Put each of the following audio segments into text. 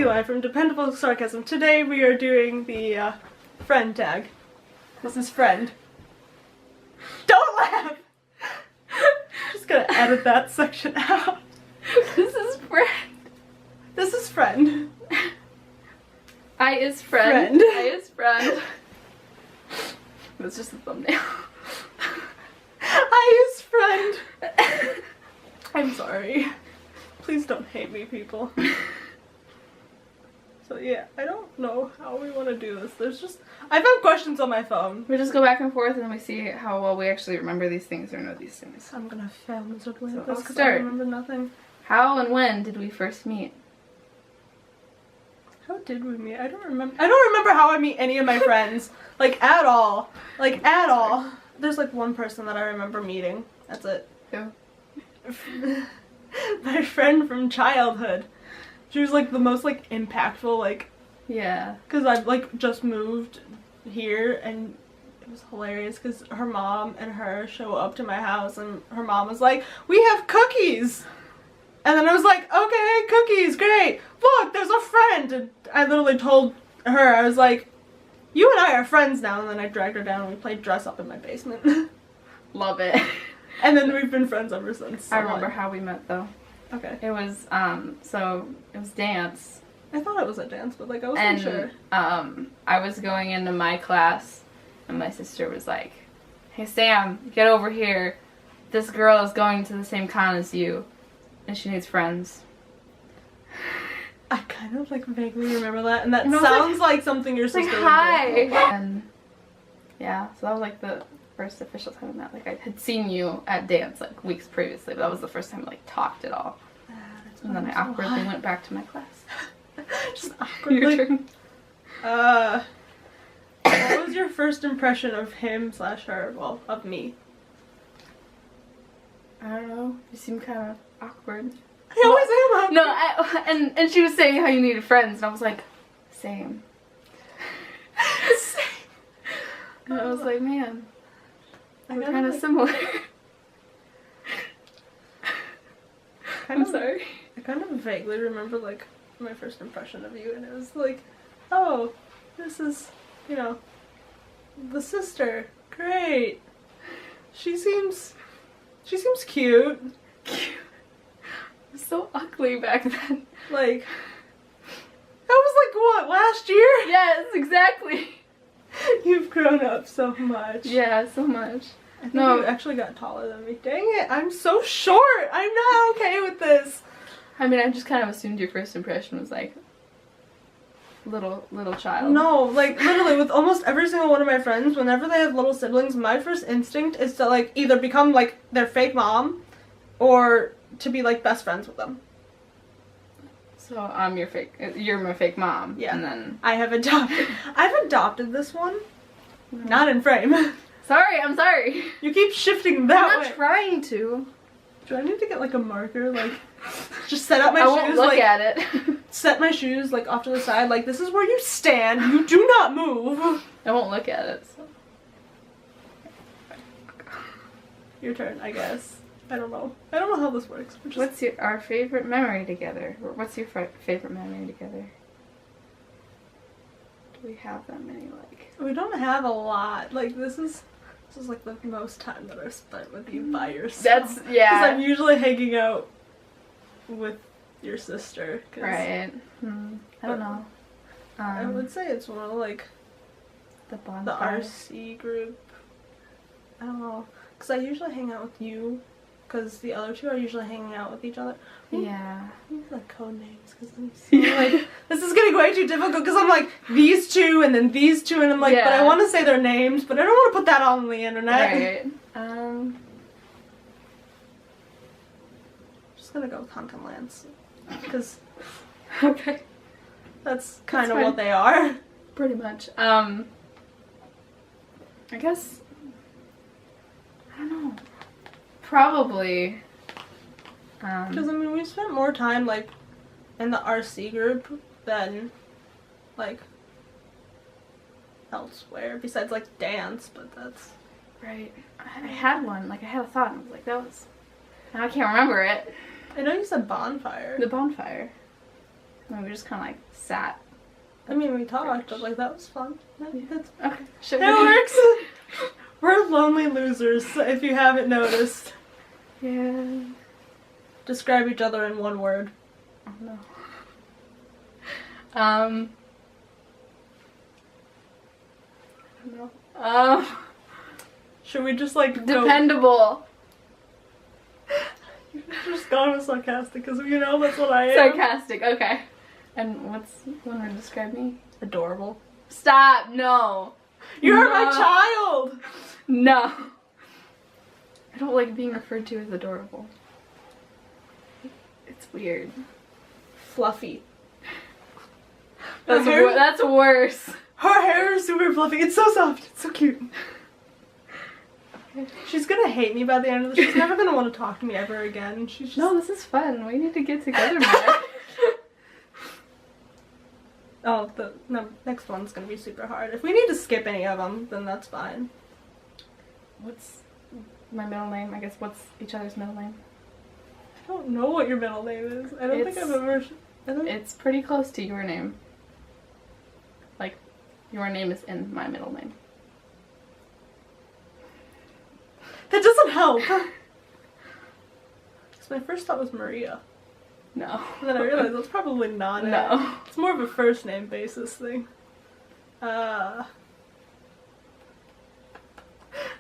Eli from Dependable Sarcasm. Today we are doing the friend tag. This is friend. Don't laugh! Just gonna edit that section out. This is friend. This is friend. I is friend. I is friend. That's just the thumbnail. I is friend. I'm sorry. Please don't hate me, people. So yeah, I don't know how we want to do this. I found questions on my phone. We just go back and forth and we see how well we actually remember these things or know these things. I'm gonna fail miserably So at this I'll because I start. remember nothing. How and when did we first meet? How did we meet? I don't remember how I meet any of my friends. Like, at all. Like, at all. There's like one person that I remember meeting. That's it. Who? My friend from childhood. She was like the most like impactful, like, Yeah. because I've like just moved here and it was hilarious because her mom and her show up to my house and her mom was like, "We have cookies." And then I was like, "Okay, cookies, great. Look, there's a friend." And I literally told her, I was like, "You and I are friends now." And then I dragged her down and we played dress up in my basement. Love it. And then we've been friends ever since. I remember how we met though. Okay. It was so it was dance. I thought it was a dance, but like I wasn't And sure. I was going into my class and my sister was like, "Hey Sam, get over here. This girl is going to the same con as you and she needs friends." I kind of like vaguely remember that, and that And I was sounds like something your It's like, sister hi. would do. And yeah, so that was like the first official time I met. Like I had seen you at dance like weeks previously, but that was the first time I like talked at all. And then I awkwardly went back to my class. Just Your awkwardly. turn. What was your first impression of him/her? Well, of me. I don't know. You seem kind of awkward. I always am awkward. No, and she was saying how you needed friends, and I was like, same. And I was like, man, we're kind of similar. I'm sorry. I kind of vaguely remember like my first impression of you, and it was like, oh, this is, you know, the sister. Great. She seems cute. I was so ugly back then. Like, that was like what, last year? Yes, exactly. You've grown up so much. Yeah, so much. I think No. you actually got taller than me. Dang it, I'm so short. I'm not okay with this. I mean, I just kind of assumed your first impression was like little child. No, like literally with almost every single one of my friends, whenever they have little siblings, my first instinct is to like either become like their fake mom or to be like best friends with them. So I'm you're my fake mom. Yeah. And then. I've adopted this one. Not in frame. Sorry, I'm sorry. You keep shifting I'm that not way. trying to. Do I need to get like a marker? Like, just set up my I shoes. won't look like, at it. set my shoes like off to the side. Like, this is where you stand. You do not move. I won't look at it. So. Your turn, I guess. I don't know. I don't know how this works. We're just... What's our favorite memory together? Or what's your favorite memory together? Do we have that many? Like We don't have a lot. Like, this is like the most time that I've spent with you by yourself. that's Because yeah. I'm usually hanging out with your sister. 'Cause Right. I don't know. I would say it's one of like the the bonfire. RC group. I don't know. Because I usually hang out with you. Because the other two are usually hanging out with each other. Yeah. We have like code names. Because I'm so like, this is getting way too difficult. Because I'm like, these two and then these two. And I'm like, but I Yeah. want to say their names. But I don't want to put that on the internet. Right. Just gonna go with Hunt and Lance. Because Okay. that's kind of fine. what they are. Pretty much. I guess. I don't know. Probably. Because I mean, we spent more time like in the RC group than like elsewhere. Besides like dance, but that's Right. I had one. Like I had a thought. And I was like, that was. And I can't remember it. I know you said bonfire. The bonfire. And we just kind of like sat. I mean, we talked, but like that was fun. That's, Okay. Should it works. We're lonely losers, if you haven't noticed. Yeah. Describe each other in one word. Oh no. I don't know. Should we just like go? Dependable. Just gone with sarcastic, because you know that's what I am. Sarcastic. Okay. And what's one word to describe me? Adorable. Stop. No. You're No. my child. No. I don't like being referred to as adorable. It's weird. Fluffy. That's, Her hair- that's worse. Her hair is super fluffy. It's so soft. It's so cute. She's gonna hate me by the end of this. She's never gonna want to talk to me ever again. She's just... No, this is fun. We need to get together more. Oh, the next one's gonna be super hard. If we need to skip any of them, then that's fine. What's my middle name? I guess what's each other's middle name? I don't know what your middle name is. I don't think I've ever... It's pretty close to your name. Like, your name is in my middle name. That doesn't help. So my first thought was Maria. No. And then I realized that's probably not it. No. It's more of a first name basis thing. I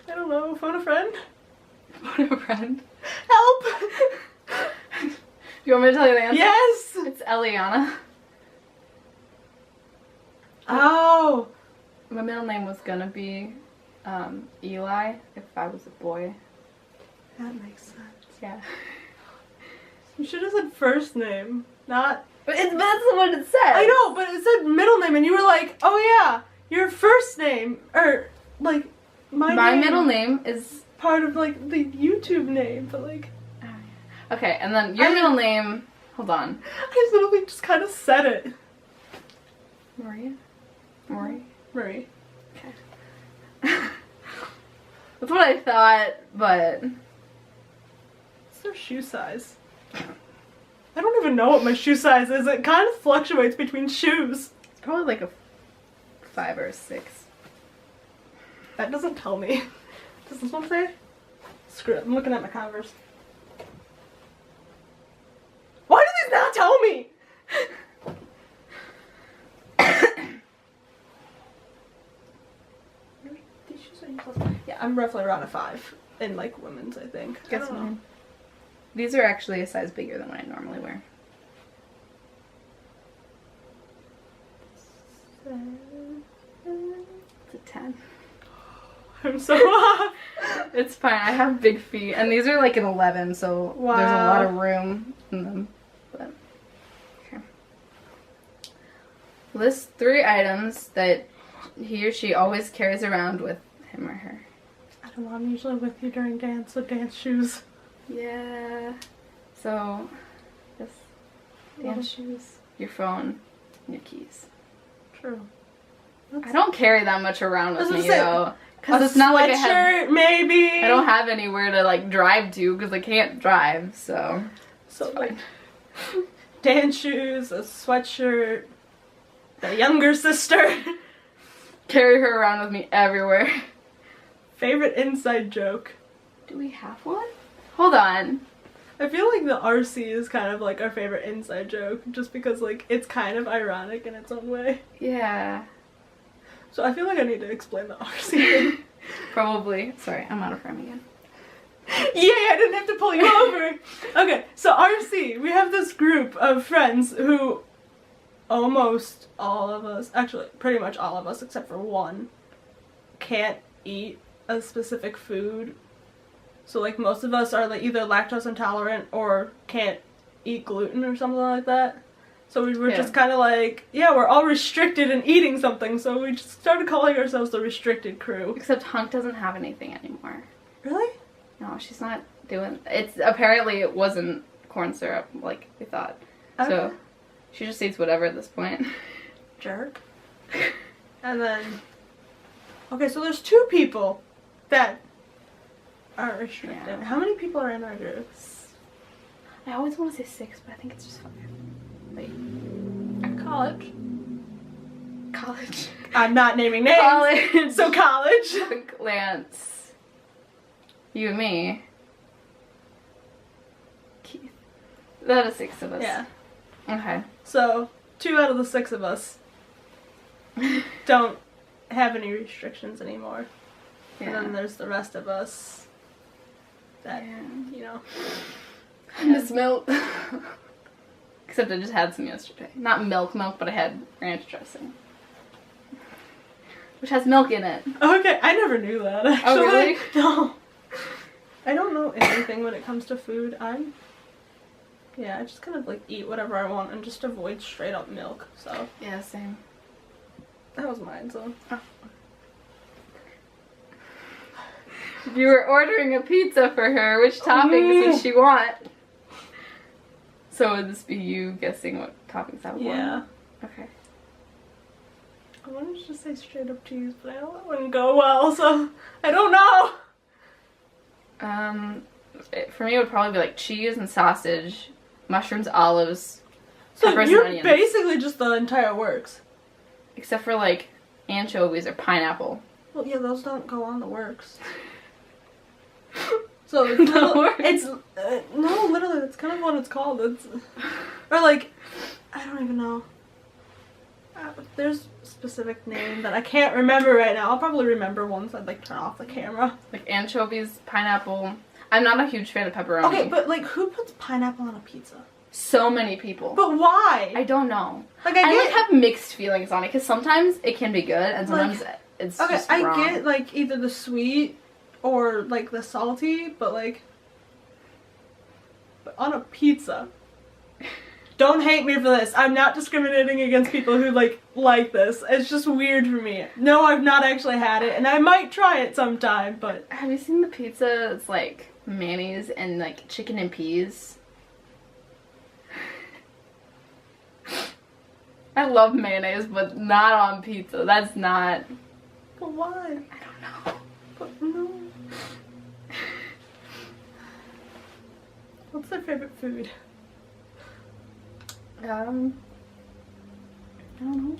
don't know. Phone a friend? Phone a friend. Help! You want me to tell you the answer? Yes! It's Eliana. Oh! My middle name was gonna be Eli if I was a boy. That makes sense. Yeah. You should have said first name, not... But that's what it said. I know, but it said middle name, and you were like, oh yeah, your first name, or, like, my name middle name is... part of, like, the YouTube name, but, like... Okay, and then your middle name... Hold on. I literally just kind of said it. Maria? Marie? Marie. Okay. That's what I thought, but... What's their shoe size? I don't even know what my shoe size is. It kind of fluctuates between shoes. It's probably like a 5 or a 6. That doesn't tell me. Does this one say? Screw it. I'm looking at my Converse. Why do these not tell me? These shoes are useless. Yeah, I'm roughly around a 5 in like women's, I think. I Guess don't know. mine. These are actually a size bigger than what I normally wear. It's a 10. I'm so off. It's fine. I have big feet, and these are like an 11, so there's a Wow. lot of room in them. But okay. List 3 items that he or she always carries around with him or her. I don't know. I'm usually with you during dance, so dance shoes. Yeah. So, this dance shoes, your phone, and your keys. True. I don't carry that much around with I was me gonna say, though, because it's not like I have. maybe. I don't have anywhere to like drive to because I can't drive. So So it's like fine. dance shoes, a sweatshirt, the younger sister. Carry her around with me everywhere. Favorite inside joke. Do we have one? Hold on. I feel like the RC is kind of like our favorite inside joke, just because like it's kind of ironic in its own way. Yeah. So I feel like I need to explain the RC thing. Probably. Sorry, I'm out of frame again. Yay, I didn't have to pull you over. Okay, so RC, we have this group of friends who almost all of us, actually pretty much all of us except for one, can't eat a specific food. So like most of us are like either lactose intolerant or can't eat gluten or something like that. So we were just kind of like, yeah, we're all restricted in eating something, so we just started calling ourselves the restricted crew. Except Hunk doesn't have anything anymore. Really? No, she's not doing. It's apparently it wasn't corn syrup like we thought. Okay. So she just eats whatever at this point. Jerk. And then, okay, so there's 2 people that are restricted. Yeah. How many people are in our group? I always want to say 6, but I think it's just 5. Wait. College. College. I'm not naming names. College. So college. Lance. You and me. Keith. That is 6 of us. Yeah. Okay. So 2 out of the 6 of us don't have any restrictions anymore. And then there's the rest of us that, you know. Miss milk. Except I just had some yesterday. Not milk, but I had ranch dressing. Which has milk in it. Okay, I never knew that, actually. Oh, really? No. I don't know anything when it comes to food. I just kind of like eat whatever I want and just avoid straight up milk, so. Yeah, same. That was mine, so. Oh. If you were ordering a pizza for her, which toppings would she want? So would this be you guessing what toppings I would want? Yeah. Okay. I wanted to just say straight up cheese, but I know that wouldn't go well, so I don't know. For me it would probably be like cheese and sausage, mushrooms, olives, So peppers you're and onions. basically just the entire works. Except for like anchovies or pineapple. Well, yeah, those don't go on the works. So it's, no, literally, that's kind of what it's called. It's, or like, I don't even know. There's a specific name that I can't remember right now. I'll probably remember once I like turn off the camera. Like anchovies, pineapple. I'm not a huge fan of pepperoni. Okay, but like, who puts pineapple on a pizza? So many people. But why? I don't know. Like, I get, like have mixed feelings on it because sometimes it can be good and sometimes it's okay, just I wrong. get like either the sweet or like the salty, but like, but on a pizza. Don't hate me for this. I'm not discriminating against people who like this. It's just weird for me. No, I've not actually had it, and I might try it sometime, but... Have you seen the pizza? It's like mayonnaise and like chicken and peas. I love mayonnaise, but not on pizza. That's not... But why? I don't know. But no. What's their favorite food? I don't know.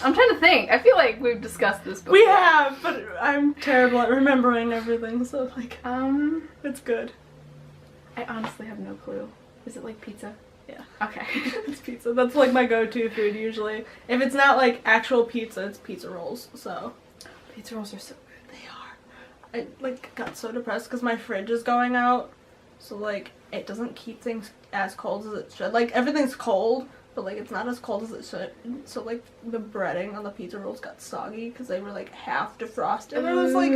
I'm trying to think. I feel like we've discussed this before. We have, but I'm terrible at remembering everything, so like, it's good. I honestly have no clue. Is it like pizza? Yeah. Okay. It's pizza. That's like my go-to food usually. If it's not like actual pizza, it's pizza rolls, so. Pizza rolls are so good. They are. I like got so depressed because my fridge is going out, so like it doesn't keep things as cold as it should. Like everything's cold, but like it's not as cold as it should. So like the breading on the pizza rolls got soggy because they were like half defrosted. And I was like,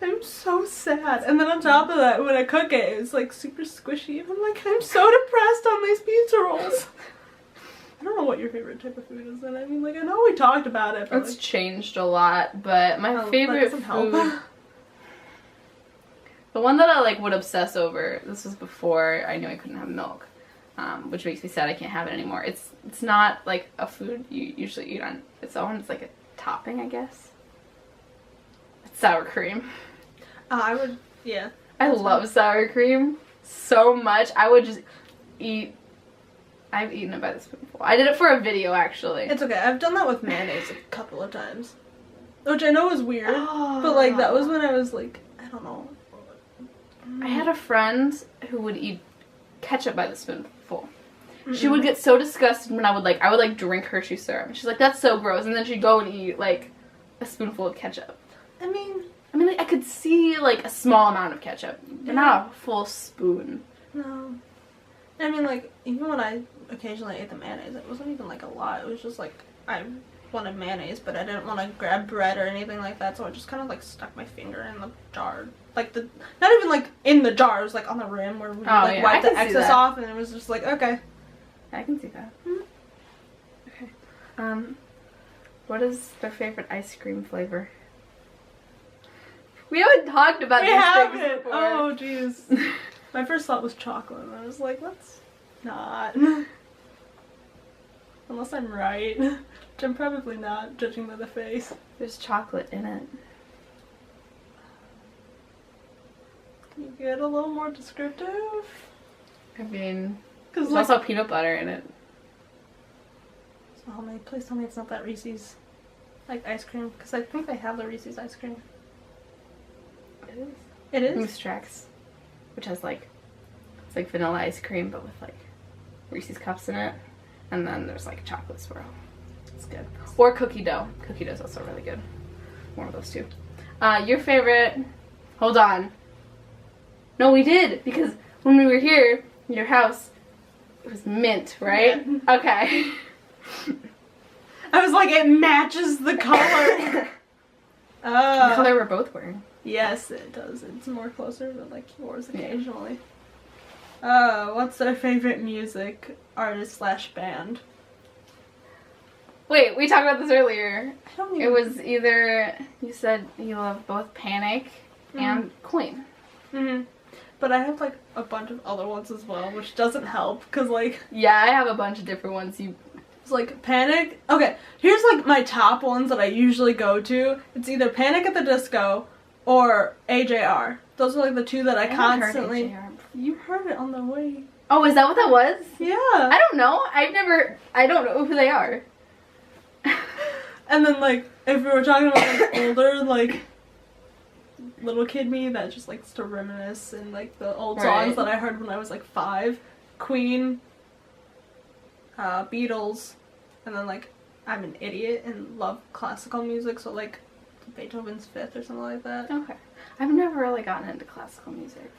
I'm so sad. And then on top of that, when I cook it, it's like super squishy. And I'm like, I'm so depressed on these pizza rolls. I don't know what your favorite type of food is then. I mean, like I know we talked about it, but It's changed a lot, but my favorite that food... doesn't help. The one that I like would obsess over, this was before I knew I couldn't have milk, which makes me sad I can't have it anymore. It's not like a food you usually eat on its own. It's like a topping, I guess. It's sour cream. I would, yeah. I love sour cream so much. I would just eat... I've eaten it by the spoonful. I did it for a video, actually. It's okay. I've done that with mayonnaise a couple of times. Which I know is weird, but like that was when I was like, I don't know. I had a friend who would eat ketchup by the spoonful. She would get so disgusted when I would drink Hershey syrup. And she's like, that's so gross. And then she'd go and eat like a spoonful of ketchup. I mean, like, I could see like a small amount of ketchup, but not a full spoon. no. I mean, like, even when I occasionally ate the mayonnaise, it wasn't even like a lot. It was just like, I wanted mayonnaise, but I didn't want to grab bread or anything like that, so I just kind of like stuck my finger in the jar. Like not even like in the jar, it was like on the rim where we wipe the excess off, and it was just like, okay. I can see that. Okay. What is their favorite ice cream flavor? We haven't talked about these things before. Oh, jeez. My first thought was chocolate, and I was like, let's not. Unless I'm right. Which I'm probably not, judging by the face. There's chocolate in it. Can you get a little more descriptive? I mean, Cause there's also peanut butter in it. Oh man, please tell me it's not that Reese's, like, ice cream, because I think they have the Reese's ice cream. It is. It is? Moose Tracks, which has like, it's like vanilla ice cream, but with like Reese's cups in it. And then there's like a chocolate swirl. It's good. Or cookie dough. Cookie dough's also really good. One of those two. Your favorite, hold on. No, we did, because when we were here in your house, it was mint, right? Yeah. Okay. I was like, it matches the color. The color we're both wearing. Yes, it does. It's more closer to like yours Yeah. occasionally. What's their favorite music artist / band? Wait, we talked about this earlier. I don't even. It was either, you said you love both Panic and Queen. Mhm. But I have like a bunch of other ones as well, which doesn't help because like Yeah, I have a bunch of different ones. it's like Panic. Okay, here's like my top ones that I usually go to. It's either Panic at the Disco or AJR. Those are like the two that I haven't heard constantly. AJR. You heard it on the way. Oh, is that what that was? Yeah. I don't know. I don't know who they are. And then like if we were talking about like older like little kid me that just likes to reminisce and like the old songs Right. that I heard when I was like 5, Queen, Beatles, and then like I'm an idiot and love classical music, so like Beethoven's Fifth or something like that. Okay. I've never really gotten into classical music.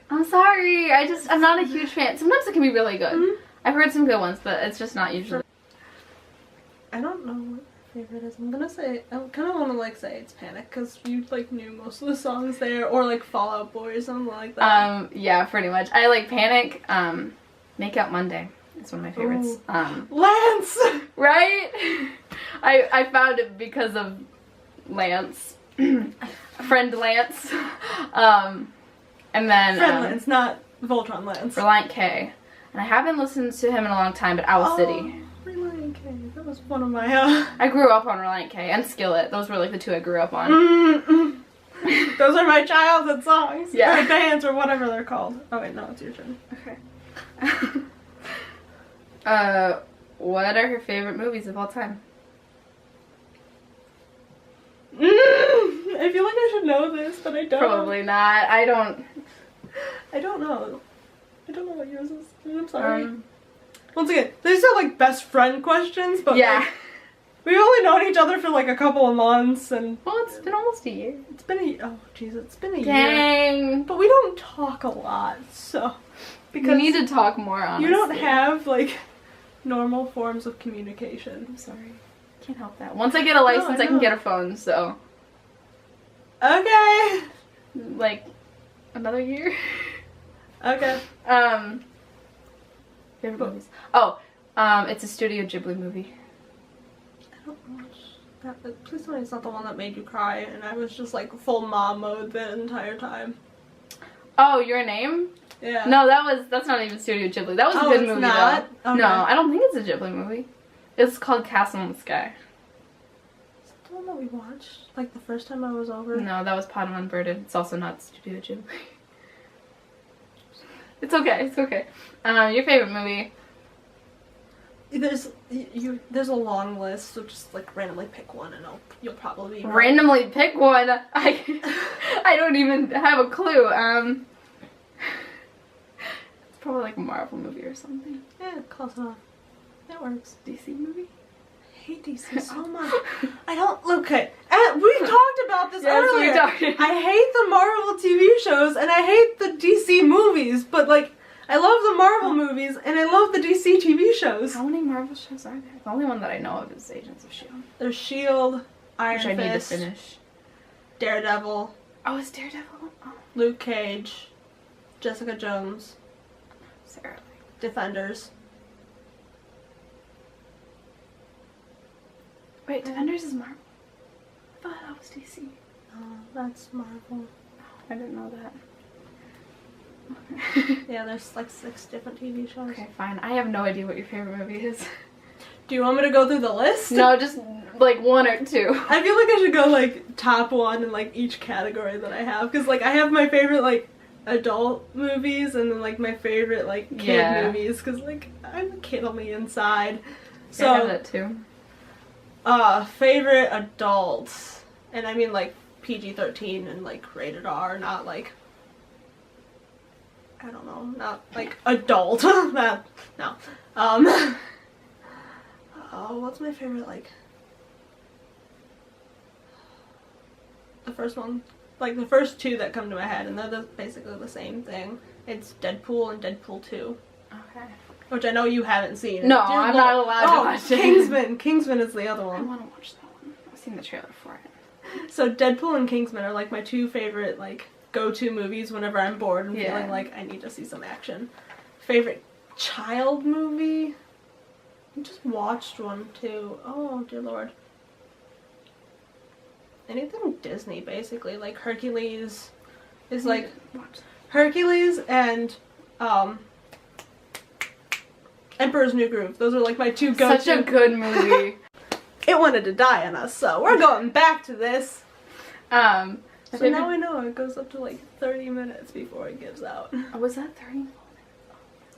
I'm sorry. I'm not a huge fan. Sometimes it can be really good. Mhm. I've heard some good ones, but it's just not usually. I don't know what my favorite is. I'm gonna say I kind of want to like say it's Panic because you like knew most of the songs there, or like Fall Out Boy or something like that. Yeah, pretty much. I like Panic. Make Out Monday. It's one of my favorites. Lance. Right? I found it because of Lance. Friend Lance. And then Friend Lance, not Voltron Lance. Reliant K. And I haven't listened to him in a long time, but Owl City. Reliant K. That was one of my. I grew up on Reliant K and Skillet. Those were like the two I grew up on. Those are my childhood songs. Yeah. Or bands or whatever they're called. Oh wait, no, it's your turn. Okay. What are her favorite movies of all time? I feel like I should know this, but I don't. Probably not. I don't. I don't know. I don't know what yours is. I'm sorry. Once again, these are like best friend questions, but Yeah. like, we've only known each other for like a couple of months, and Well, it's been almost a year. it's been it's been a year. Dang. But we don't talk a lot, so We because need to talk more, honestly. you don't have like normal forms of communication. I'm sorry. Can't help that. Once I get a license, I can know. get a phone, so. Okay. Like, another year? Okay. Favorite movies. Oh, it's a Studio Ghibli movie. I don't watch that, but please tell me it's not the one that made you cry, and I was just like full mom mode the entire time. Oh, Your Name? Yeah. No, that's not even Studio Ghibli. That was a Oh, good it's movie, not? though. Okay. No, I don't think it's a Ghibli movie. It's called Castle in the Sky. Is that the one that we watched like the first time I was over? No, that was Bottom Unbirded. It's also not Studio Ghibli. It's okay. It's okay. Your favorite movie? There's a long list, so just like randomly pick one, and you'll probably be right. Randomly pick one. I don't even have a clue. It's probably like a Marvel movie or something. Yeah, close enough. That works. DC movie? I hate DC so much. I don't. Okay, we talked about this Yes, we earlier. talked. I hate the Marvel TV shows and I hate the DC movies, but like I love the Marvel movies and I love the DC TV shows. How many Marvel shows are there? The only one that I know of is Agents of S.H.I.E.L.D. There's Shield, Iron Which I need to Fist, finish. Daredevil, Oh, is Daredevil? Oh, Luke Cage, Jessica Jones, Sarah. Defenders. Wait, Defenders is Marvel? I thought that was DC. Oh, that's Marvel. I didn't know that. Yeah, there's like 6 different TV shows. Okay, fine. I have no idea what your favorite movie is. Do you want me to go through the list? No, just like one or two. I feel like I should go like top 1 in like each category that I have, because like I have my favorite like adult movies and then like my favorite like kid Yeah. movies, because like I'm a kid on the inside. So I have that too. Favorite adults, and I mean like PG-13 and like rated R, not like, I don't know, not like adult. That no. Oh, what's my favorite, like, the first one, like the first two that come to my head, and they're basically the same thing. It's Deadpool and Deadpool 2. Okay. Which I know you haven't seen. No, Dear I'm Lord. not allowed to watch it. Kingsman. Kingsman is the other I one. want to watch that one. I've seen the trailer for it. So Deadpool and Kingsman are like my two favorite like go-to movies whenever I'm bored and Yeah. feeling like I need to see some action. Favorite child movie? I just watched one too. Oh dear Lord. Anything Disney basically, like Hercules is like Hercules and Emperor's New Groove. Those are like my two go-to. Such a good movie. It wanted to die on us, so we're going back to this. My So favorite- now I know it goes up to like 30 minutes before it gives out. Oh, was that 30?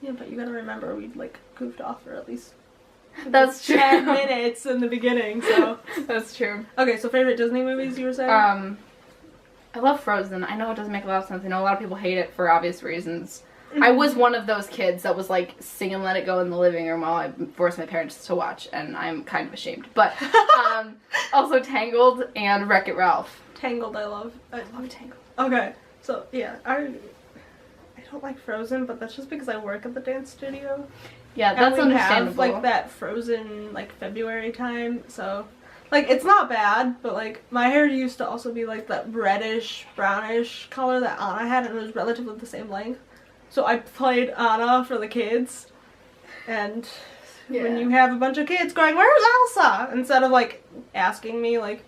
Yeah, but you gotta remember we like goofed off for at least That's true. 10 minutes in the beginning, so. That's true. Okay, so favorite Disney movies you were saying? I love Frozen. I know it doesn't make a lot of sense. I know a lot of people hate it for obvious reasons. I was one of those kids that was like singing Let It Go in the living room while I forced my parents to watch, and I'm kind of ashamed. But also Tangled and Wreck-It Ralph. Tangled, I love. I love Tangled. Okay, so yeah, I don't like Frozen, but that's just because I work at the dance studio. Yeah, that's and we understandable. have like that Frozen like February time, so like it's not bad, but like my hair used to also be like that reddish brownish color that Anna had, and it was relatively the same length. So I played Anna for the kids, and when Yeah. you have a bunch of kids going, "Where's Elsa?" instead of like asking me like,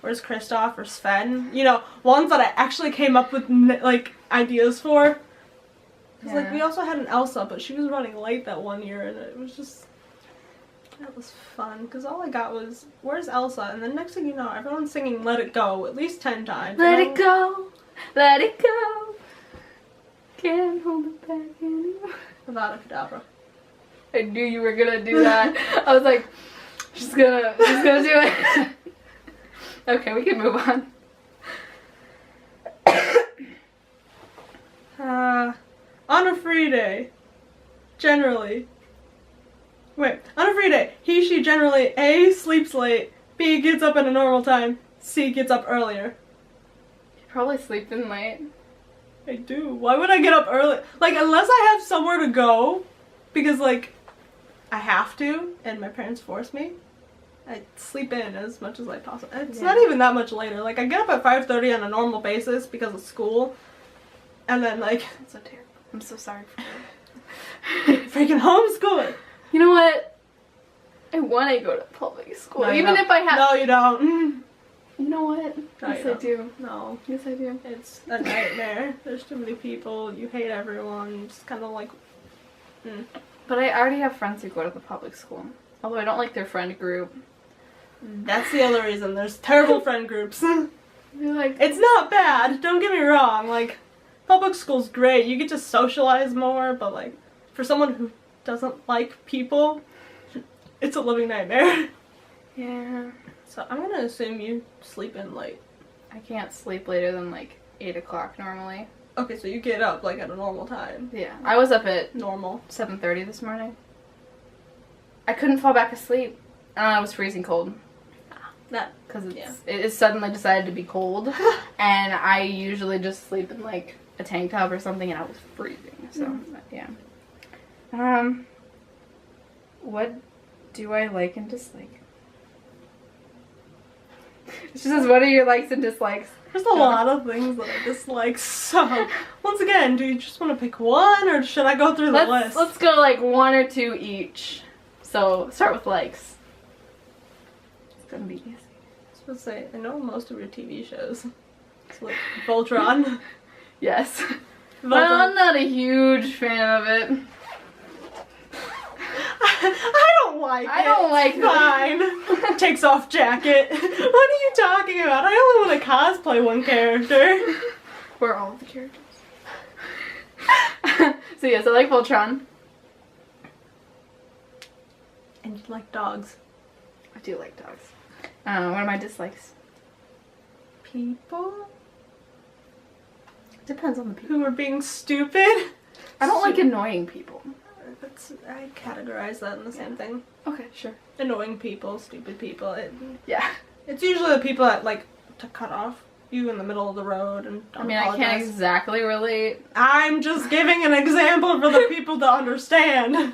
"Where's Kristoff or Sven?" You know, ones that I actually came up with like ideas for. Because like Yeah. we also had an Elsa, but she was running late that one year, and it was just, that was fun. Because all I got was, "Where's Elsa?" And then next thing you know, everyone's singing "Let It Go" at least 10 times. Let and it go, let it go. Can't hold it back anymore. Avada Kedavra. I knew you were gonna do that. I was like, she's gonna do it. Okay, we can move on. On a free day, generally. Wait, on a free day, he, she generally A, sleeps late, B, gets up at a normal time, C, gets up earlier. You're probably sleeping late. I do. Why would I get up early? Like, unless I have somewhere to go, because, like, I have to, and my parents force me, I sleep in as much as I possibly. It's not even that much later. Like, I get up at 5:30 on a normal basis because of school, and then, like, That's so terrible. I'm so sorry for that. freaking homeschooling. You know what? I want to go to public school. No, you Even don't. if I have. No, you don't. You know what? No, Yes, you I don't. do. No. Yes, I do. It's a nightmare. There's too many people. You hate everyone. Just kind of like. But I already have friends who go to the public school. Although I don't like their friend group. That's the other reason. There's terrible friend groups. They're like, It's not bad. Don't get me wrong. Like, public school's great. You get to socialize more, but like, for someone who doesn't like people, it's a living nightmare. yeah. So I'm gonna assume you sleep in late. I can't sleep later than like 8 o'clock normally. Okay, so you get up like at a normal time. Yeah. I was up at Normal. 7:30 this morning. I couldn't fall back asleep. I was freezing cold. That. Because Yeah. it suddenly decided to be cold. And I usually just sleep in like a tank top or something, and I was freezing. So, yeah. What do I like and dislike? She says, what are your likes and dislikes? There's a lot of things that I dislike. So, once again, do you just want to pick one, or should I go through the list? Let's go like 1 or 2 each. So, start with likes. It's gonna be easy. I was supposed to say, I know most of your TV shows. So, like, Voltron. Yes. Voltron. Well, I'm not a huge fan of it. I don't like it. I don't like Fine. Takes off jacket. What are you talking about? I only want to cosplay one character. We're all the characters. So yes, I like Voltron. And you like dogs. I do like dogs. What are my dislikes? People Depends on the people. who are being stupid. I don't like annoying people. I categorize that in the same thing. Okay, sure. Annoying people, stupid people. Yeah. It's usually the people that like to cut off you in the middle of the road and don't I mean, I can't apologize. exactly relate. I'm just giving an example for the people to understand.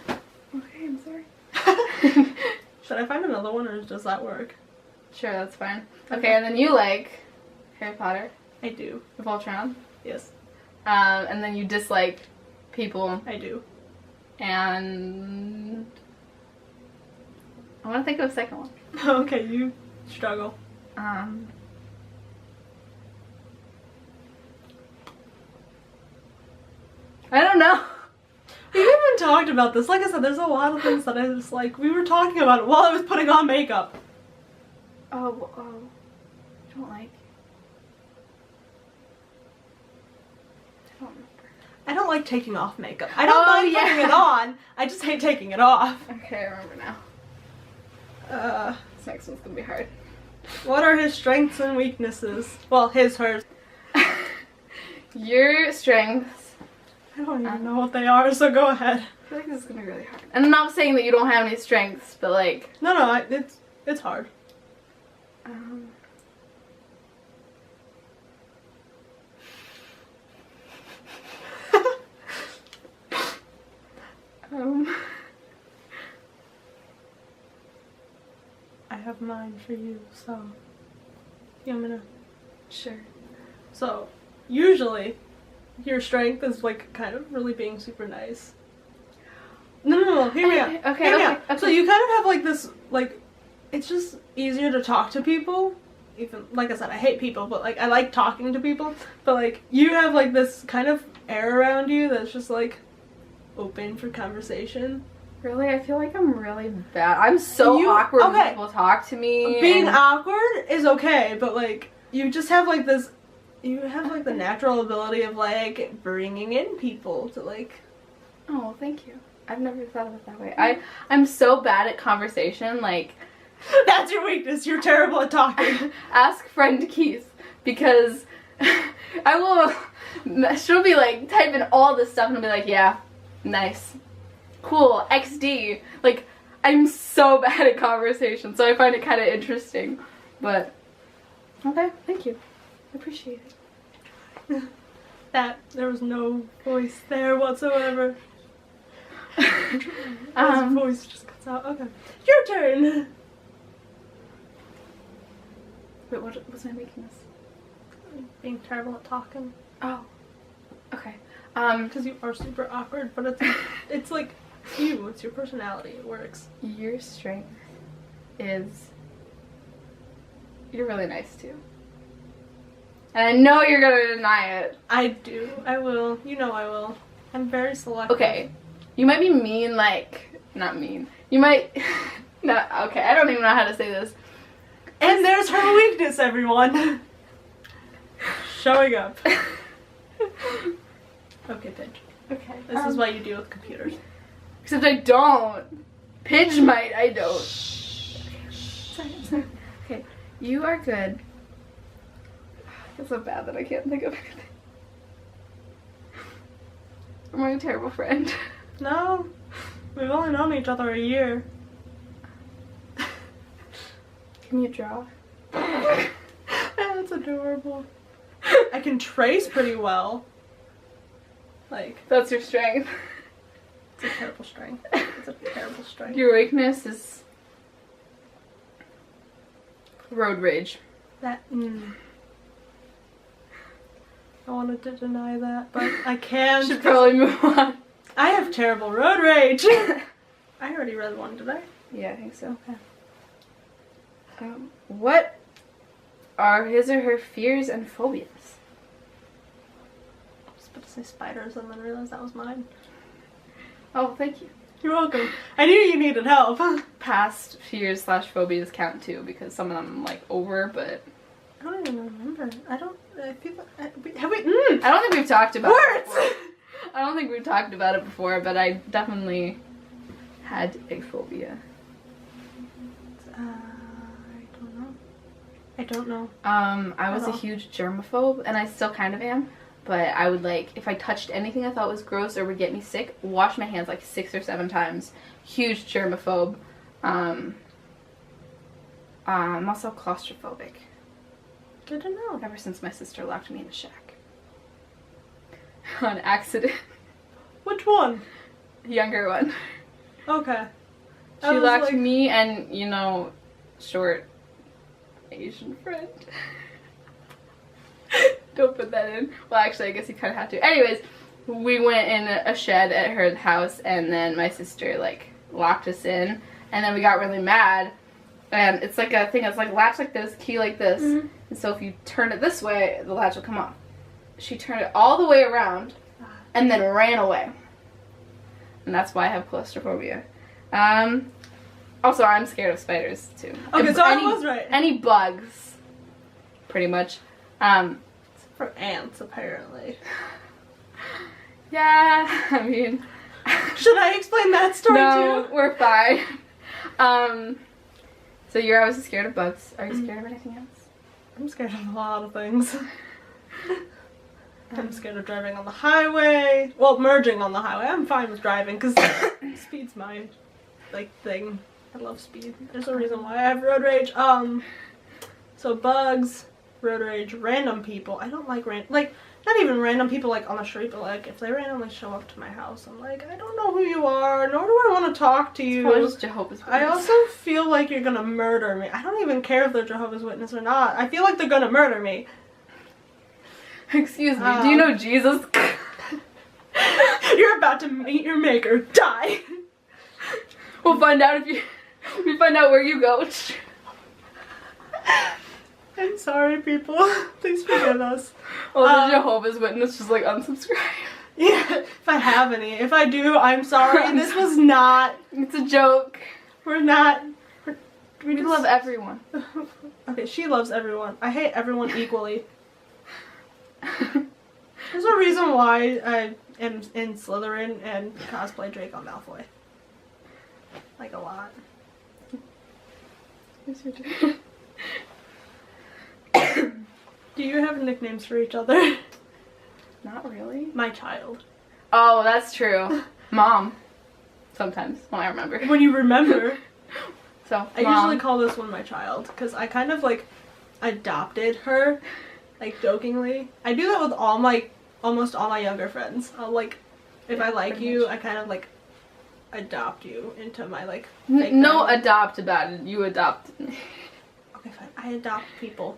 Okay, I'm sorry. Should I find another one or does that work? Sure, that's fine. Okay, and then you like Harry Potter, I do. the Voltron. Yes, And then you dislike people, I do. and I want to think of a second one. Okay, you struggle. I don't know. We haven't talked about this. Like I said, there's a lot of things that I just like. We were talking about it while I was putting on makeup. Oh, I don't like. I don't remember. I don't like taking off makeup. I don't Oh, mind yeah. putting it on. I just hate taking it off. Okay, I remember now. This next one's gonna be hard. What are his strengths and weaknesses? Well, hers. Your strengths. I don't even know what they are, so go ahead. I feel like this is gonna be really hard. And I'm not saying that you don't have any strengths, but like. No, it's hard. Um, I have mine for you, so you want me to? sure. So, usually, your strength is like kind of really being super nice. No, hear me out. Okay, Hear me okay, out. okay. So you kind of have like this, like, it's just easier to talk to people. Even, like I said, I hate people, but like, I like talking to people. But like, you have like this kind of air around you that's just like open for conversation. Really, I feel like I'm really bad. I'm so You- awkward when okay. people talk to me. Being and- awkward is okay, but like, you just have like this, you have like the natural ability of like bringing in people to like. Oh, thank you. I've never thought of it that way. I'm so bad at conversation. Like, That's your weakness. You're terrible at talking. ask friend Keith because I will. She'll be like typing all this stuff and I'll be like, yeah, nice, cool, XD. Like, I'm so bad at conversation, so I find it kind of interesting. But okay, thank you. I appreciate it. That there was no voice there whatsoever. His voice just cuts out. Okay, your turn. Wait, what was my weakness? Being terrible at talking Oh, okay. because you are super awkward, but it's like you. It's your personality. It works. Your strength is you're really nice too. And I know you're gonna deny it. I do. I will. You know I will. I'm very selective. Okay. You might be mean, like, not mean. You might, not, okay, I don't even know how to say this. And there's her weakness, everyone. Showing up. Okay, Pidge. Okay. This is why you deal with computers. Except I don't. Pidge might, I don't. Sorry. Okay, you are good. I feel so bad that I can't think of anything. Am I a terrible friend? No, we've only known each other a year. Can you draw? That's adorable. I can trace pretty well. Like, That's your strength. it's a terrible strength. It's a terrible strength. Your weakness is road rage. That, I wanted to deny that, but I can't. Should probably move on. I have terrible road rage. I already read one, did I? Yeah, I think so. Okay. What are his or her fears and phobias? I was about to say spiders and then realized that was mine. Oh, thank you. You're welcome. I knew you needed help. Past fears / phobias count too, because some of them I'm like over, but I don't even remember. I feel have we? I don't think we've talked about it Words! before. I don't think we've talked about it before, but I definitely had a phobia. I don't know. I was a Oh. huge germaphobe, and I still kind of am. But I would, like, if I touched anything I thought was gross or would get me sick, wash my hands like 6 or 7 times. Huge germaphobe. I'm also claustrophobic. Good to know. Ever since my sister locked me in a shack. On accident. Which one? Younger one. Okay. She I was locked like- me and, you know, short Asian friend. Don't put that in. Well, actually, I guess you kind of have to. Anyways, we went in a shed at her house, and then my sister, like, locked us in, and then we got really mad. And it's like a thing that's like latch like this, key like this. Mhm. And so if you turn it this way, the latch will come off. She turned it all the way around and then ran away. And that's why I have claustrophobia. Also, I'm scared of spiders too. Okay, If so I was right. Any bugs, pretty much. For ants, apparently. Yeah, I mean. Should I explain that story No, too? we're fine. So you're obviously scared of bugs. Are you scared of anything else? I'm scared of a lot of things. I'm scared of driving on the highway. Well, merging on the highway. I'm fine with driving because speed's my like thing. I love speed. There's a reason why I have road rage. So bugs, road rage, random people. I don't like not even random people like on the street, but like if they randomly show up to my house, I'm like, I don't know who you are, nor do I want to talk to you. Probably just Jehovah's Witness. I also feel like you're gonna murder me. I don't even care if they're Jehovah's Witness or not. I feel like they're gonna murder me. Excuse me, do you know Jesus? You're about to meet your maker. Die. We'll find out if you. We find out where you go. I'm sorry, people. Please forgive us. Well, the Jehovah's Witness just like unsubscribe. Yeah, if I have any. If I do, I'm sorry. This was not. It's a joke. We're not. We love everyone. Okay, she loves everyone. I hate everyone equally. There's a reason why I am in Slytherin and cosplay Draco Malfoy. Like a lot. Yes, you do. Do you have nicknames for each other? Not really. My child. Oh, that's true. Mom. Sometimes when I remember. When you remember. So I Mom. usually call this one my child because I kind of like adopted her, like jokingly. I do that with almost all my younger friends. I'll like, if Yeah, I like pretty you, much. I kind of like adopt you into my like. No family. adopt about it. You adopt. Okay, fine. I adopt people.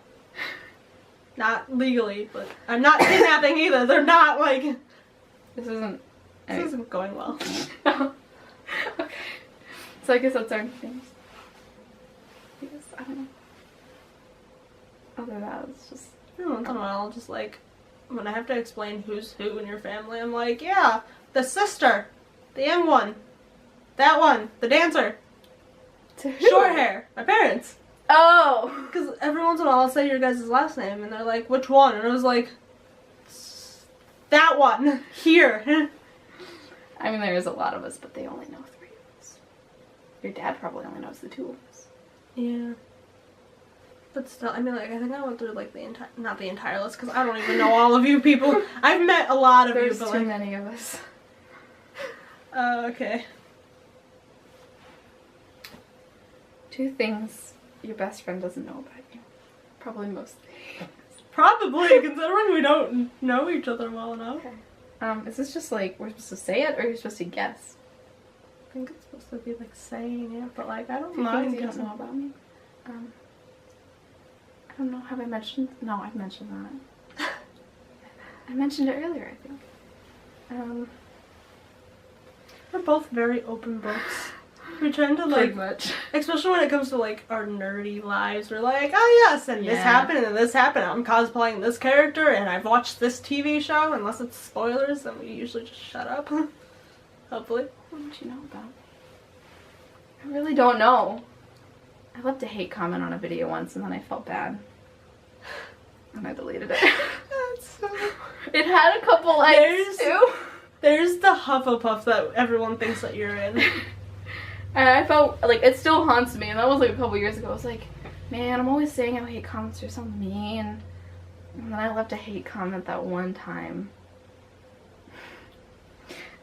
Not legally, but I'm not kidnapping either. They're not like. This isn't. This isn't going well. No. Okay. So I guess that's our things. Because I don't know. Other than that, it's just. Every once in a while, I'll just like, when I have to explain who's who in your family, I'm like, yeah, the sister, the young one, that one, the dancer, To who? short hair, my parents. Oh. Because every once in a while, I'll say your guys' last name, and they're like, which one? And I was like, that one, here. I mean, there is a lot of us, but they only know 3 of us. Your dad probably only knows the 2 of us. Yeah. But still, I mean, like, I think I went through, like, the entire, not the entire list, because I don't even know all of you people. I've met a lot of There's you, but, too like, many of us. okay. 2 things your best friend doesn't know about you. Probably most things. Probably, considering we don't know each other well enough. Okay. Is this just like we're supposed to say it, or you're supposed to guess? I think it's supposed to be, like, saying it, but, like, I don't 2 mind. things you don't guessing. know about me. I don't know. Have I mentioned? No, I've mentioned that. I mentioned it earlier, I think. We're both very open books. We tend to, Pretty like, much. especially when it comes to, like, our nerdy lives, we're like, oh yes, and this Yeah. happened and this happened. I'm cosplaying this character and I've watched this TV show. Unless it's spoilers, then we usually just shut up. Hopefully. What did you know about me? I really don't know. I left a hate comment on a video once, and then I felt bad. And I deleted it. That's so... It had a couple likes, too. There's the Hufflepuff that everyone thinks that you're in. And I felt like it still haunts me, and that was like a couple years ago. I was like, Man, I'm always saying how hate comments are so mean. And then I left a hate comment that one time.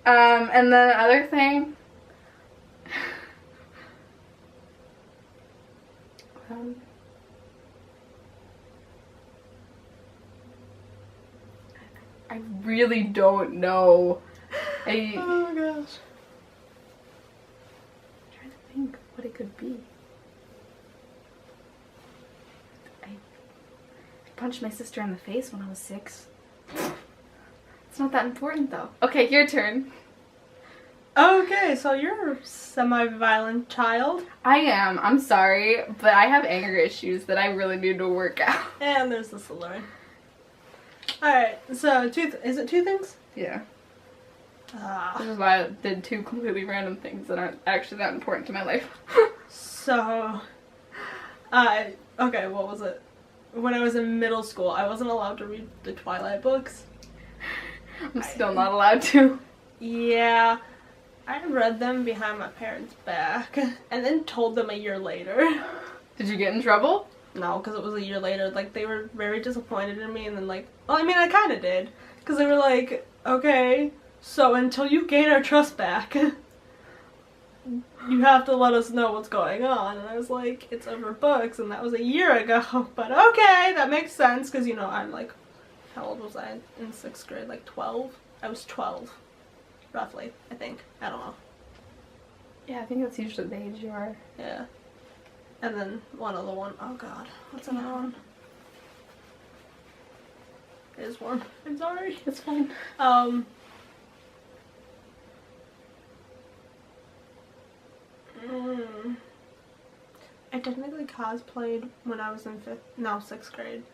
And then the other thing. I really don't know. Oh my gosh. I'm trying to think what it could be. I punched my sister in the face when I was 6. It's not that important though. Okay, your turn. Okay, so you're a semi-violent child. I am. I'm sorry, but I have anger issues that I really need to work out. And there's the Slytherin. Alright, so is it 2 things? Yeah. Ah. This is why I did 2 completely random things that aren't actually that important to my life. So, okay, what was it? When I was in middle school, I wasn't allowed to read the Twilight books. I'm still not allowed to. Yeah, I read them behind my parents' back, and then told them a year later. Did you get in trouble? No, because it was a year later. Like, they were very disappointed in me, and then, like, well, I mean, I kind of did. Because they were like, okay, so until you gain our trust back, you have to let us know what's going on. And I was like, it's over books, and that was a year ago. But okay, that makes sense, because, you know, I'm like, how old was I in 6th grade? Like 12? I was 12, roughly, I think. I don't know. Yeah, I think that's usually the age you are. Yeah. And then one other one. Oh god, what's another one? There's one. I'm sorry. It's fine. I technically cosplayed when I was in 6th grade.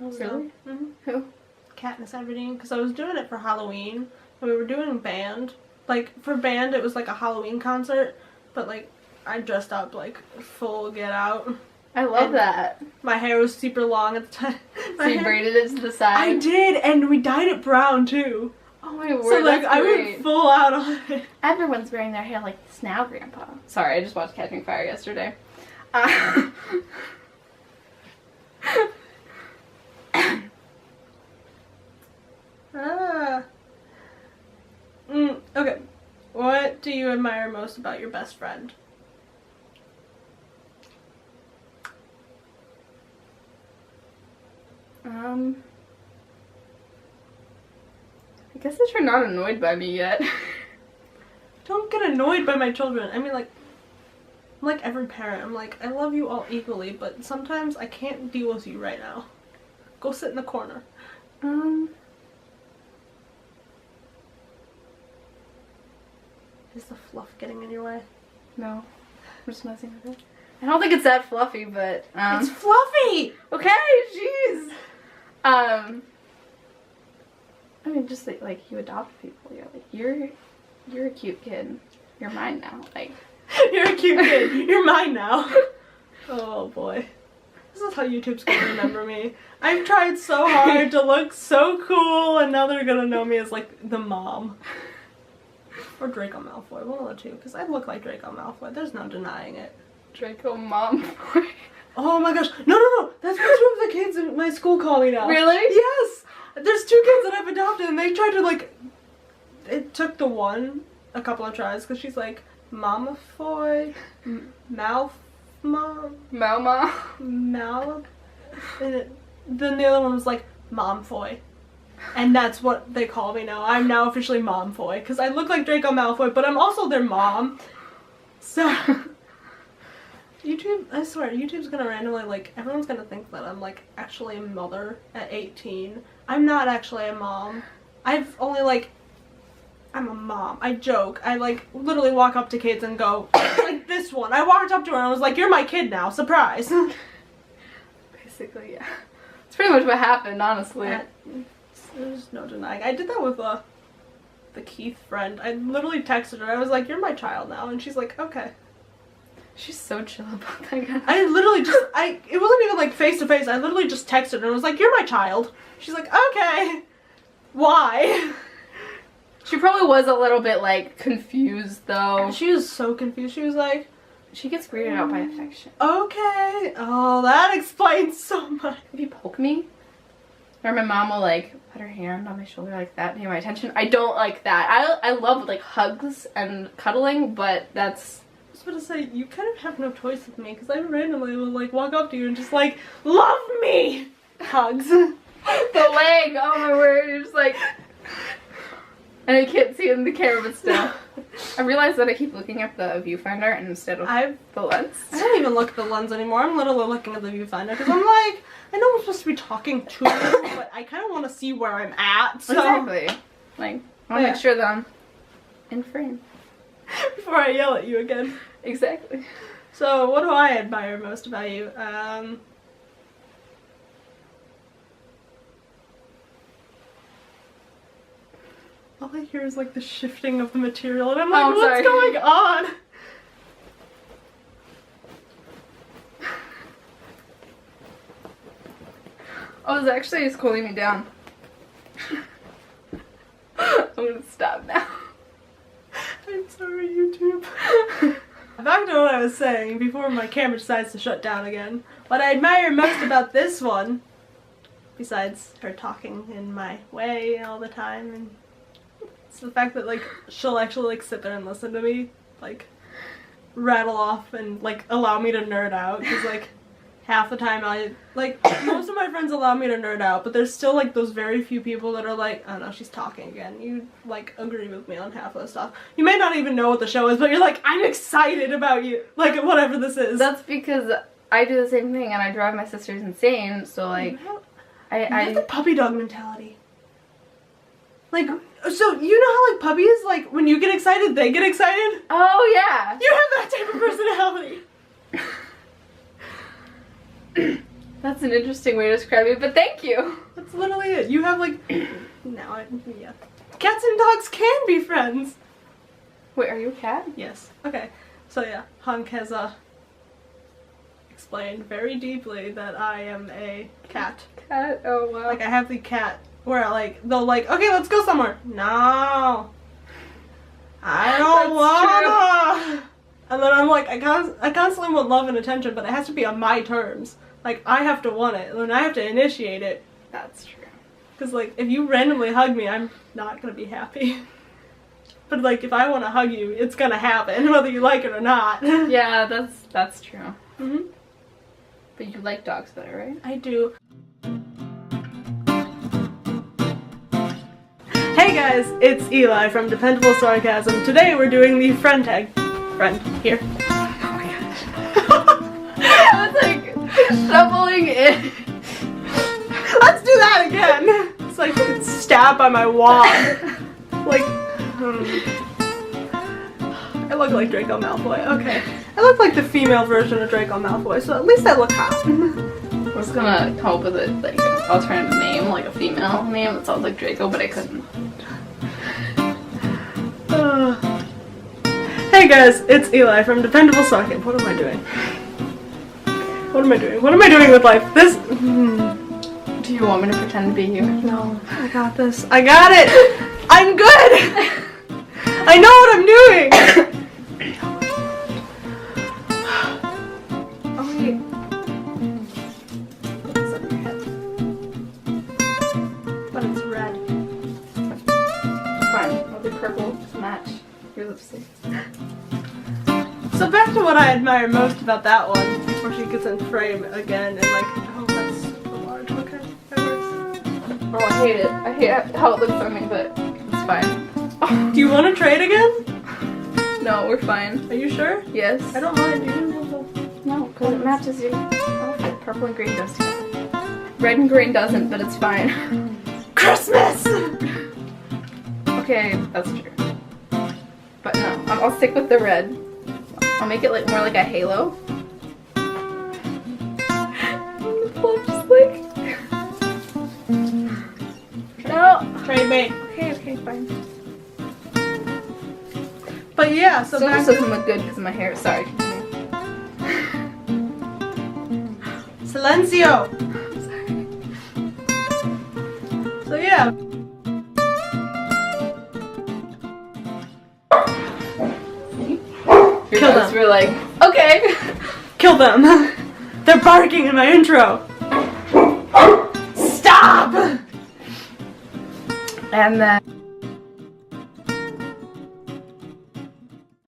Oh, So, really? mm-hmm. Who? Katniss Everdeen, because I was doing it for Halloween, and we were doing band. Like, for band, it was like a Halloween concert, but like, I dressed up like full Get Out. I love And that. My hair was super long at the time. So you braided it to the side? I did, and we dyed it brown too. Oh my word, So like, that's I great. went full out on it. Everyone's wearing their hair like this now, Grandpa. Sorry, I just watched Catching Fire yesterday. Okay. What do you admire most about your best friend? I guess that you're not annoyed by me yet. Don't get annoyed by my children. I mean, like, I'm like every parent. I'm like, I love you all equally, but sometimes I can't deal with you right now. Go sit in the corner. Is the fluff getting in your way? No. I'm just messing with it. I don't think it's that fluffy, but, It's fluffy! okay, jeez. I mean, just like you adopt people. You're like, you're a cute kid. You're mine now. Like, You're a cute kid. You're mine now. Oh boy. This is how YouTube's gonna remember me. I've tried so hard to look so cool, and now they're gonna know me as like the mom. Or Draco Malfoy, one of the two, because I look like Draco Malfoy. There's no denying it. Draco mom. Oh my gosh. No. That's what two of the kids in my school call me now. Really? Yes! There's 2 kids that I've adopted, and they tried to like... It took the one a couple of tries, because she's like, Mama Foy, Mouth Mom, Mama. Mal... And then the other one was like, Mom Foy. And that's what they call me now. I'm now officially Mom Foy, because I look like Draco Malfoy, but I'm also their mom. So... YouTube, I swear, YouTube's gonna randomly, like, everyone's gonna think that I'm, like, actually a mother at 18. I'm not actually a mom. I've only, like, I'm a mom. I joke. I, like, literally walk up to kids and go, like this one. I walked up to her and I was like, you're my kid now, surprise. Basically, yeah. It's pretty much what happened, honestly. There's no denying. I did that with, the Keith friend. I literally texted her. I was like, you're my child now. And she's like, okay. She's so chill about that guy. I literally just, it wasn't even like face to face. I literally just texted her and was like, you're my child. She's like, okay. Why? She probably was a little bit, like, confused, though. She was so confused. She was like, She gets weirded out by affection. Okay. Oh, that explains so much. If you poke me, or my mom will like put her hand on my shoulder like that to get my attention. I don't like that. I love like hugs and cuddling, but that's. I was about to say, you kind of have no choice with me because I randomly will like walk up to you and just like, love me! Hugs. The leg, oh my word, you're just like. And I can't see it in the camera, but still. I realized that I keep looking at the viewfinder instead of the lens. I don't even look at the lens anymore. I'm literally looking at the viewfinder because I'm like, I know I'm supposed to be talking to you, but I kind of want to see where I'm at. So. Exactly. Like, I want to make sure that I'm in frame. Before I yell at you again. Exactly. So, what do I admire most about you? All I hear is like the shifting of the material, and I'm like, Oh, what's sorry. going on? Oh, it's actually just cooling me down. I'm gonna stop now. I'm sorry, YouTube. Back to what I was saying before my camera decides to shut down again. What I admire most about this one, besides her talking in my way all the time, and it's the fact that like she'll actually like sit there and listen to me like rattle off and like allow me to nerd out because like half the time I like most of my friends allow me to nerd out, but there's still like those very few people that are like, oh no, she's talking again. You like agree with me on half of the stuff. You may not even know what the show is, but you're like, I'm excited about you, like whatever this is. That's because I do the same thing and I drive my sisters insane, so like You have the puppy dog mentality. Like, so you know how like puppies, like when you get excited, they get excited? Oh yeah. You have that type of personality. That's an interesting way to describe it, but thank you. That's literally it. You have like, yeah. Cats and dogs can be friends. Wait, are you a cat? Yes. Okay. So yeah, Hunk has explained very deeply that I am a cat. Cat? Oh wow. Like I have the cat where like they'll like, okay, let's go somewhere. No, I don't wanna. And then I'm like, I constantly want love and attention, but it has to be on my terms. Like I have to want it, and I have to initiate it. That's true. Cause like if you randomly hug me, I'm not gonna be happy. But like if I want to hug you, it's gonna happen whether you like it or not. Yeah, that's true. Mhm. But you like dogs better, right? I do. Hey guys, it's Eli from Dependable Sarcasm. Today we're doing the friend tag. Friend, here. Oh my gosh. I was like shoveling in. Let's do that again! It's like stabbed by my wand. Like, I look like Draco Malfoy. Okay. I look like the female version of Draco Malfoy, so at least I look hot. I was gonna come up with a like an alternative name, like a female name that sounds like Draco, but I couldn't. Hey guys, it's Eli from Dependable Sarcasm. What am I doing? What am I doing? What am I doing with life? This. Do you want me to pretend to be you? No, I got this. I got it! I'm good! I know what I'm doing! Oh wait. What's on your head? But it's red. Fine, I'll do purple to match your lipstick. So back to what I admire most about that one before she gets in frame again and like, oh, that's so large. Okay, that works. Oh, I hate it. I hate how it looks on me, but it's fine. Do you want to trade again? No, we're fine. Are you sure? Yes. I don't mind. You didn't have to. No, because it matches your outfit. Purple and green goes together. Red and green doesn't, but it's fine. Christmas! Okay, that's true. But no, I'll stick with the red. I'll make it like more like a halo. Just like. No. Trade mate. Okay, fine. But yeah, so Still back just doesn't look good because of my hair. Sorry. Silencio! So yeah. Your Kill dogs them. were like, Okay. Kill them. They're barking in my intro. Stop! And then